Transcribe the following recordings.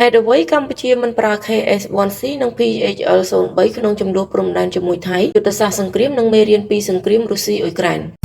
ហេតុអ្វីកម្ពុជាមិនប្រើ KS1C និង PHL03 ក្នុងចំនួនព្រំដែនជាមួយថៃយុទ្ធសាស្ត្រសង្គ្រាមនិងមេរៀនពីសង្គ្រាមរុស្ស៊ីអ៊ុយក្រែន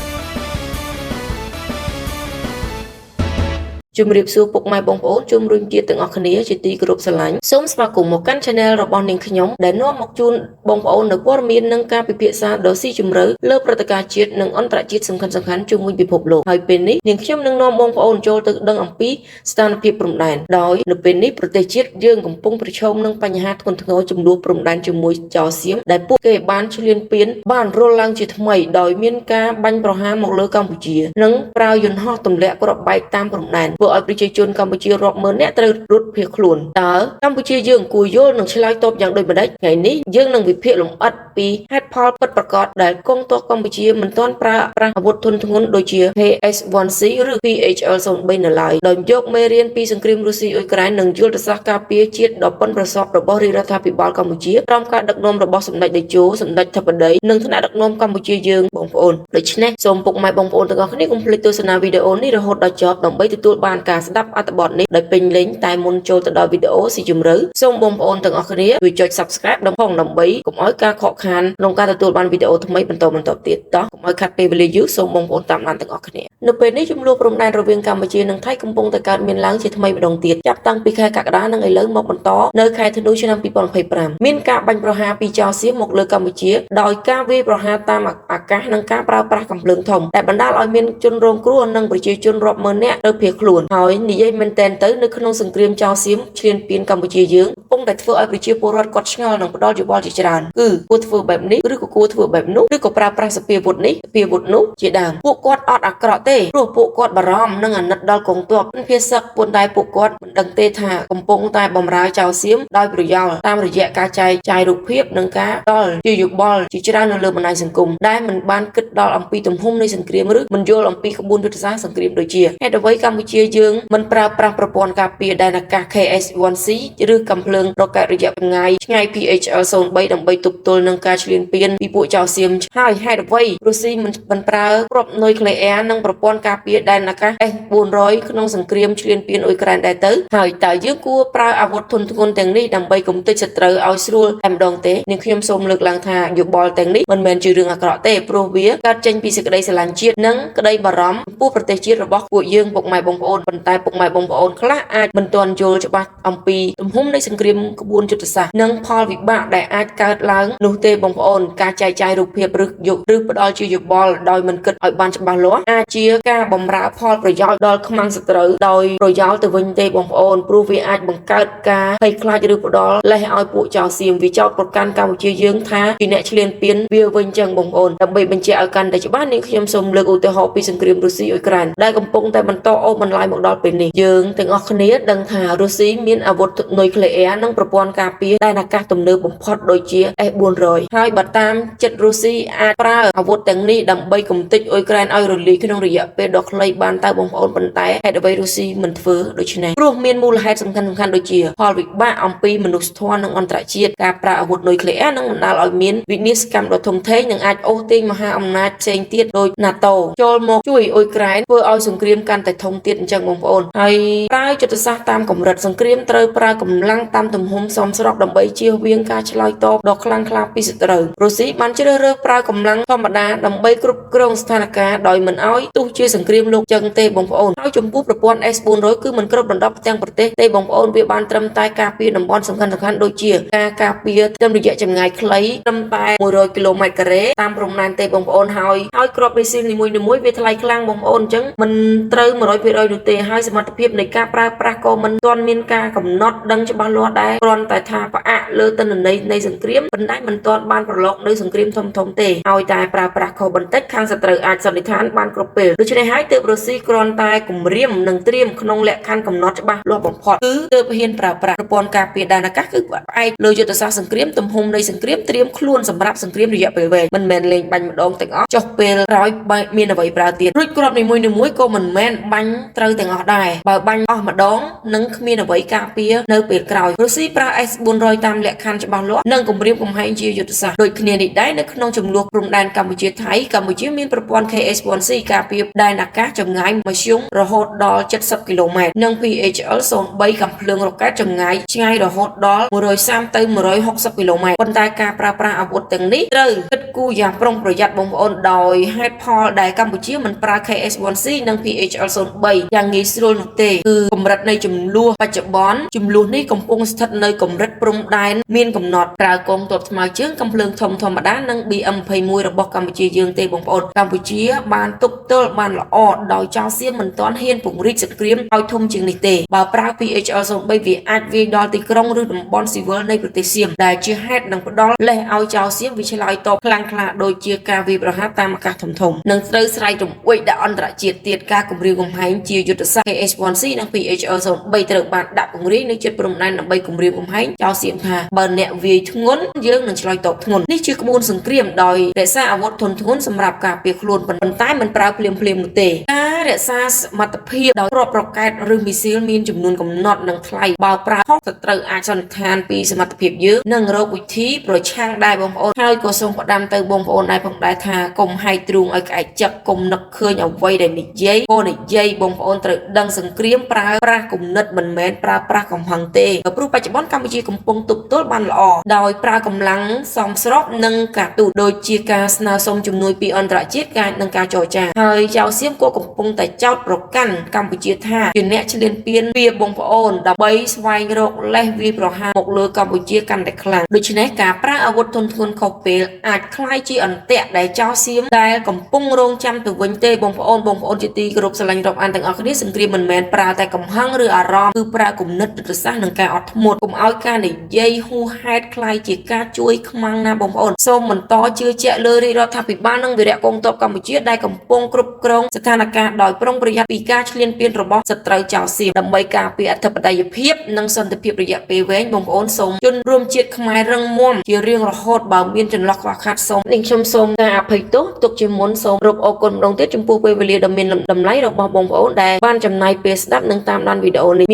ជំរាបសួរពុកម៉ែបងប្អូនជំរុញជាតិទាំងអស់គ្នាជាទីគោរពស្រឡាញ់សូមស្វាគមន៍មកកាន់ Channel របស់នាងខ្ញុំដែលនាំមកជូនបងប្អូននៅព័ត៌មាននិងការពិភាក្សាដ៏ស៊ីជម្រៅលើព្រឹត្តិការណ៍ជាតិនិងអន្តរជាតិសំខាន់ៗជុំវិញពិភពលោកហើយពេលនេះនាងខ្ញុំនឹងនាំបងប្អូនចូលទៅដឹងអំពីស្ថានភាពព្រំដែនដោយនៅពេលនេះប្រទេសជាតិយើងកំពុងប្រឈមនឹងបញ្ហាធ្ងន់ធ្ងរចំនួនព្រំដែនជាមួយចៅសៀមដែលពួកគេបានឈ្លានពានបានរលឡើងជាថ្មីដោយមានការបាញ់ប្រហារមកលើកម្ពុជានិងប្រើយន្តហោះទម្លាក់គ្រាប់បែកតាមព្រំដែនឲ្យប្រជាជនកម្ពុជារាប់ម៉ឺននាក់ត្រូវរត់ភៀសខ្លួនតើកម្ពុជាយើងគួរយល់និងឆ្លើយតបយ៉ាងដូចម្តេចថ្ងៃនេះយើងនឹងវិភាគលម្អិតពីហេតុផលពិតប្រាកដដែលកងទ័ពកម្ពុជាមិនទាន់ប្រើប្រាស់អាវុធធុនធ្ងន់ដូចជា KS1C ឬ PHL03 នៅឡើយដោយយកមេរៀនពីសង្គ្រាមរុស្ស៊ីអ៊ុយក្រែននិងយុទ្ធសាស្ត្រការពារជាតិដ៏ប៉ិនប្រសប់របស់រាជរដ្ឋាភិបាលកម្ពុជាក្រោមការដឹកនាំរបស់សម្ដេចតេជោសម្ដេចធិបតីនិងថ្នាក់ដឹកនាំកម្ពុជាយើងបងប្អូនដូច្នេះសូមពុកម៉ែបងប្អូនទាំងអស់គ្នាកុំភ្លេចទស្សនាវីដេអូនេះរហូតដល់ចប់ដើម្បីទទួលបានការស្ដាប់អត្ថបទនេះដោយពេញលេញតែមុនចូលទៅដល់វីដេអូស៊ីជម្រៅសូមបងប្អូនទាំងអស់គ្នាជួយចុច Subscribe ដើម្បីកុំឲ្យការខកខានក្នុងការទទួលបានវីដេអូថ្មីបន្តទៀតតោះកុំឲ្យខាត់ពេលវេលាយូរសូមបងប្អូនតាមដានទាំងអស់គ្នានៅពេលនេះចំនួនព្រំដែនរវាងកម្ពុជានិងថៃកំពុងតែកើតមានឡើងជាថ្មីម្ដងទៀតចាប់តាំងពីខែកក្កដានិងឥឡូវមកបន្តនៅខែធ្នូឆ្នាំ2025មានការបាញ់ប្រហារពីចៅសៀមមកលើកម្ពុជាដោយការវាយប្រហារតាមអាកាសនិងការប្រើប្រាស់កាំភ្លើងធំដែលបណ្ដាលឲ្យមានជនរងគ្រោះនិងប្រជាជនរាប់ម៉ឺននាក់ត្រូវភៀសខ្លួនហើយនិយាយមែនតែនទៅនៅក្នុងសង្គ្រាមចៅសៀមឈ្លានពានកម្ពុជាយើងកំពុងតែធ្វើឲ្យប្រជាពលរដ្ឋគាត់ឆ្ងល់និងផ្ដល់យោបល់ជាច្រើនគឺគួរធ្វើបែបនេះឬក៏គួរធ្វើបែបនោះឬក៏ប្រើប្រាស់សភាវុធនេះសភាវុធនោះជាដើមពួកគាត់អត់អាក្រក់ទេព្រោះពួកគាត់បារម្ភនិងអាណិតដល់កងទ័ពភាសឹកប៉ុន្តែពួកគាត់មិនដឹងទេថាកំពុងតែបំរើចៅសៀមដោយប្រយោលតាមរយៈការចែកចាយរូបភាពនិងការដល់ជាយោបល់ជាច្រើននៅលើបណ្ដាញសង្គមដែលមិនបានគិតដល់អំពីទំហំនៃសង្គ្រាមឬមិនយល់អំពីក្បួនយុទ្ធសាស្ត្រសង្គ្រាមដូចជាហេតុអ្វីកម្ពុជាយើងមិនប្រើប្រាស់ប្រព័ន្ធការពារដែនអាកាស KS1C ឬកាំភ្លើងរ៉ុកែតរយៈចម្ងាយឆ្ងាយ PHL03 ដើម្បីទប់ទល់នឹងការឈ្លានពានពីពួកចៅសៀមហើយហេតុអ្វីរុស្ស៊ីមិនប្រើគ្រាប់នុយក្លេអ៊ែរនិងប្រព័ន្ធការពារដែនអាកាស S400 ក្នុងសង្គ្រាមឈ្លានពានអ៊ុយក្រែនដែរទៅហើយតើយើងគួរប្រើអាវុធធុនធ្ងន់ទាំងនេះដើម្បីគំទេចសត្រូវឲ្យស្រួលតែម្ដងទេនាងខ្ញុំសូមលើកឡើងថាយោបល់ទាំងនេះមិនមែនជារឿងអាក្រក់ទេព្រោះវាកើតចេញពីសេចក្តីស្រឡាញ់ជាតិនិងក្តីបារម្ភចំពោះប្រទេសជាតិរបស់ពួកយើងពុកម៉ែបងប្អូនប៉ុន្តែពុកម៉ែបងប្អូនខ្លះអាចមិនទាន់យល់ច្បាស់អំពីទំហំនៃសង្គ្រាមក្បួនយុទ្ធសាស្ត្រនិងផលវិបាកដែលអាចកើតឡើងនោះទេបងប្អូនការចែកចាយរូបភាពឬផ្ដល់ជាយោបល់ដោយមិនគិតឲ្យបានច្បាស់លាស់អាចជាការបំរើផលប្រយោជន៍ដល់ខ្មាំងសត្រូវដោយប្រយោលទៅវិញទេបងប្អូនព្រោះវាអាចបង្កើតការភ័យខ្លាចឬផ្ដល់លេសឲ្យពួកចៅសៀមវាចោទប្រកាន់កម្ពុជាយើងថាជាអ្នកឈ្លានពានវាវិញចឹងបងប្អូនដើម្បីបញ្ជាក់ឲ្យកាន់តែច្បាស់នាងខ្ញុំសូមលើកឧទាហរណ៍ពីសង្គ្រាមរុស្ស៊ីអ៊ុយក្រែនដែលកំពុងតែបន្តអូសបន្លាយមកដល់ពេលនេះយើងទាំងអស់គ្នាដឹងថារុស្ស៊ីមានអាវុធនុយក្លេអ៊ែរនិងប្រព័ន្ធការពារដែនអាកាសទំនើបបំផុតដូចជា S400 ហើយបើតាមចិត្តរុស្ស៊ីអាចប្រើអាវុធទាំងនេះដើម្បីគំទេចអ៊ុយក្រែនឲ្យរលាយក្នុងរយៈពេលដ៏ខ្លីបានតើបងប្អូនប៉ុន្តែហេតុអ្វីរុស្ស៊ីមិនធ្វើដូច្នេះព្រោះមានមូលហេតុសំខាន់ដូចជាផលវិបាកអំពីមនុស្សធម៌និងអន្តរជាតិការប្រើអាវុធនុយក្លេអ៊ែរនឹងបណ្ដាលឲ្យមានវិនាសកម្មដ៏ធំធេងនិងអាចអូសទាញមហាអំណាចផ្សេងទៀតដូច NATO ចូលមកជួយអ៊ុយក្រែនធ្វើឲ្យសង្គ្រាមកាន់តែធំទៀតអញ្ចឹងបងប្អូនហើយប្រើយុទ្ធសាស្ត្រតាមកម្រិតសង្គ្រាមត្រូវប្រើកម្លាំងតាមទំហំសមស្របដើម្បីជៀសវាងការឆ្លើយតបដ៏ខ្លាំងក្លាពីសត្រូវរុស្ស៊ីបានជ្រើសរើសប្រើកម្លាំងធម្មតាដើម្បីគ្រប់គ្រងស្ថានភាពដោយមិនឲ្យទោះជាសង្គ្រាមលោកចឹងទេបងប្អូនហើយចំពោះប្រព័ន្ធ S400 គឺមិនគ្របដណ្ដប់ទាំងប្រទេសទេបងប្អូនវាបានត្រឹមតែការពារតំបន់សំខាន់ដូចជាការការពារតាមរយៈចម្ងាយខ្លីត្រឹមតែ100គីឡូម៉ែត្រការ៉េតាមព្រំដែនទេបងប្អូនហើយគ្រាប់មីស៊ីលនីមួយៗវាថ្លៃខ្លាំងបងប្អូនអញ្ចឹងមិនត្រូវ 100% នោះទេហើយសមត្ថភាពនៃការប្រើប្រាស់ក៏មិនទាន់មានការកំណត់ដឹងច្បាស់លាស់ដែរគ្រាន់តែថាផ្អាកលើទិន្នន័យនៃសង្គ្រាមប៉ុន្តែមិនទាន់បានប្រឡូកនៅសង្គ្រាមធំទេហើយតែប្រើប្រាស់ខុសបន្តិចខាងសត្រូវអាចសន្និដ្ឋានបានគ្រប់ពេលដូច្នេះហើយទើបរុស្ស៊ីគ្រាន់តែគម្រាមនិងត្រៀមក្នុងលក្ខខណ្ឌកំណត់ច្បាស់លាស់បំផុតគឺទើបហ៊ានប្រើប្រាស់ប្រព័ន្ធការពារដែនអាកាសគឺផ្អែកលើយុទ្ធសាស្ត្រសង្គ្រាមទំហំនៃសង្គ្រាមត្រៀមខ្លួនសម្រាប់សង្គ្រាមរយៈពេលវែងមិនមែនលេងបាញ់ម្ដងទាំងអស់ចុះពេលក្រោយមានអ្វីប្រើទៀតរួចគ្រាប់នីមួយៗក៏មិនមែនបាញ់ត្រូវទាំងអស់ដែរបើបាញ់អស់ម្ដងនឹងគ្មានអ្វីការពារនៅពេលក្រោយរ រុស្ស៊ីប្រើ S-400 តាមលក្ខខណ្ឌច្បាស់លាស់និងគម្រាមកំហែងជាយុទ្ធសាស្ត្រដូចគ្នានេះដែរនៅក្នុងចំនួនព្រំដែនកម្ពុជាថៃកម្ពុជាមានប្រព័ន្ធ KS-1C ការពារដែនអាកាសចម្ងាយមធ្យមរហូតដល់70គីឡូម៉ែត្រនិង PHL-03 កាំភ្លើងរ៉ុកែតចម្ងាយឆ្ងាយរហូតដល់130ទៅ160គីឡូម៉ែត្រប៉ុន្តែការប្រើប្រាស់អាវុធទាំងនេះត្រូវគិតគូរយ៉ាងប្រុងប្រយ័ត្នបងប្អូនដោយហេតុផលដែលកម្ពុជាមិនប្រើ KS-1C និង PHL-03 យ៉ាងងាយស្រួលនោះទេគឺកម្រិតនៃចំនួនបច្ចុប្បន្នចំនួននេះកំពុងស្ថិតនៅកម្រិតព្រំដែនមានកំណត់ប្រើកងទ័ពថ្មើរជើងកាំភ្លើងធំធម្មតានិង BM21 របស់កម្ពុជាយើងទេបងប្អូនកម្ពុជាបានទប់ទល់បានល្អដោយចៅសៀមមិនទាន់ហ៊ានពង្រីកសង្គ្រាមឲ្យធំជាងនេះទេបើប្រើ PHL-03 វាអាចវាយដល់ទីក្រុងឬតំបន់ស៊ីវិលនៃប្រទេសសៀមដែលជាហេតុនឹងផ្ដល់លេសឲ្យចៅសៀមវាឆ្លើយតបខ្លាំងក្លាដូចជាការវាយប្រហារតាមអាកាសធំនិងត្រូវស្រែករំអួយដាក់អន្តរជាតិទៀតការគម្រាមកំហែងជាយុទ្ធសាស្ត្រ KS-1C និង PHL-03 ត្រូវបានដាក់ពង្រាយនៅជិតព្រំដែនដើម្បីគម្រាមកំហែងចៅសៀមថាបើអ្នកវាយធ្ងន់យើងនឹងឆ្លើយតបធ្ងន់នេះជាក្បួនសង្គ្រាមដោយរក្សាអាវុធធន់ធ្ងន់សម្រាប់ការពារខ្លួនប៉ុន្តែមិនប្រើភ្លាមនោះទេការរក្សាសមត្ថភាពដោយគ្រាប់រ៉ុកែតឬមីស៊ីលមានចំនួនកំណត់និងថ្លៃបើប្រើខុសសត្រូវអាចសន្និដ្ឋានពីសមត្ថភាពយើងនិងរកវិធីប្រឆាំងដែរបងប្អូនហើយក៏សូមផ្ដាំទៅបងប្អូនដែរផងដែរថាកុំហែកទ្រូងឲ្យក្អែកចឹកកុំនឹកឃើញអ្វីដែលនិយាយក៏និយាយបងប្អូនត្រូវដឹងសង្គ្រាមប្រើប្រាស់គំនិតមិនមែនប្រើប្រាស់កំហឹងទេព្រោះបច្ចុប្បន្នកម្ពុជាកំពុងទប់ទល់បានល្អដោយប្រើកម្លាំងសមស្របនឹងការទូតដូចជាការស្នើសុំជំនួយពីអន្តរជាតិការនិងការចរចាហើយចៅសៀមក៏កំពុងតែចោទប្រកាន់កម្ពុជាថាជាអ្នកឈ្លានពានវាបងប្អូនដើម្បីស្វែងរកលេសវាយប្រហារមកលើកម្ពុជាកាន់តែខ្លាំងដូច្នេះការប្រើអាវុធទន់ធ្ងន់ខុសពេលអាចក្លាយជាអន្ទាក់ដែលចៅសៀមដែលកំពុងរងចាំទៅវិញទេបងប្អូនជាទីគោរពស្រឡាញ់រាប់អានទាំងអស់គ្នាសង្គ្រាមមិនមែនប្រើតែកំហឹងឬអារម្មណ៍គឺប្រើគំនិតយុទ្ធសាស្ត្រនិងការអត់ធ្មត់កុំឲ្យការនិយាយហួសហេតុក្លាយជាការជួយខ្មាំងណាបងប្អូនសូមបន្តជឿជាក់លើរាជរដ្ឋាភិបាលនិងវីរៈកងទ័ពកម្ពុជាដែលកំពុងគ្រប់គ្រងស្ថានភាពដោយប្រុងប្រយ័ត្នពីការឈ្លានពានរបស់សត្រូវចៅសៀមដើម្បីការពារអធិបតេយ្យភាពនិងសន្តិភាពរយៈពេលវែងបងប្អូនសូមជនរួមជាតិខ្មែររឹងមាំជារៀងរហូតបើមានចន្លោះខ្វះខាតសូមនិងខ្ញុំសូមការអភ័យទោសទុកជាមុនសូមរំអរគុណម្ដងទៀតចំពោះពេលវេលាដ៏មានតម្លៃរបស់បងប្អូនដែលបានចំណាយពេលស្ដាប់និងតាមដានវីដេអូនេះ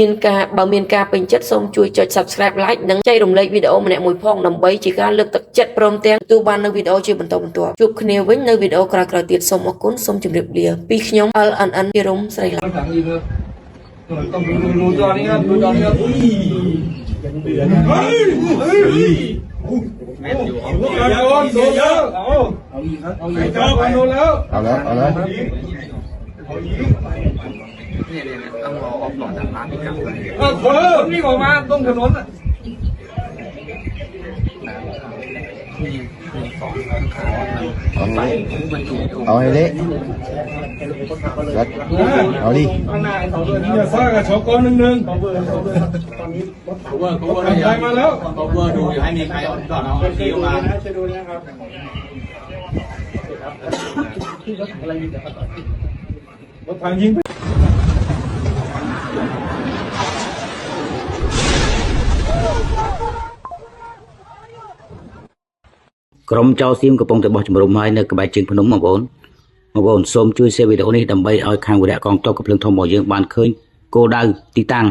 បើមានការពេញចិត្តសូមជួយចុច Subscribe Like និងចែករំលែកវីដេអូម្នាក់មួយផងដើម្បីជាការលើកទឹកចិត្តព្រមទាំងទទួលបាននូវវីដេអូជាបន្តបន្ទាប់ជួបគ្នាវិញនៅវីដេអូក្រោយៗទៀតសូមអរគុណសូមជម្រាបលាពីខ្ញុំ LNN ពីរុំស្រីឡាต้องรอออฟโหลดจากร้านอีกครั้งนี่ออกมาตรงถนนอ่ะเอาให้เละเอาดิเนี่ยฟ้ากับชกหนึ่งใครมาแล้วดูอย่าให้มีใครก่อนเอาทีออกมาดูนะครับรถถังยิงក្រុមចៅសៀមកំពុងតែបោះជំរំហើយនៅក្បែរជើងភ្នំបងប្អូនសូមជួយ share វីដេអូនេះដើម្បីឲ្យខាងវិរៈកងទ័ពកំភ្លើងធំរបស់យើងបានឃើញគោលដៅទីតាំង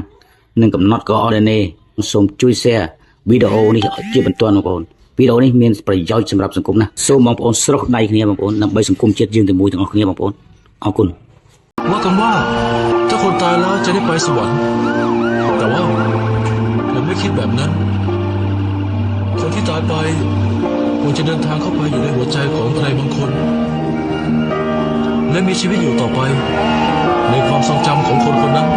និងកំណត់ coordinate សូមជួយ share វីដេអូនេះជាបន្ទាន់បងប្អូនវីដេអូនេះមានប្រយោជន៍សម្រាប់សង្គមណាស់សូមបងប្អូនស្រោះដៃគ្នាបងប្អូនដើម្បីសង្គមជាតិយើងទាំងមួយទាំងអស់គ្នាបងប្អូនអរគុណว่ากันว่าถ้าคนตายแล้วจะได้ไปสวรรค์แต่ว่าผมไม่คิดแบบนั้นคนที่ตายไปควรจะเดินทางเข้าไปอยู่ในหัวใจของใครบางคนและมีชีวิตอยู่ต่อไปในความทรงจำของคนคนนั้น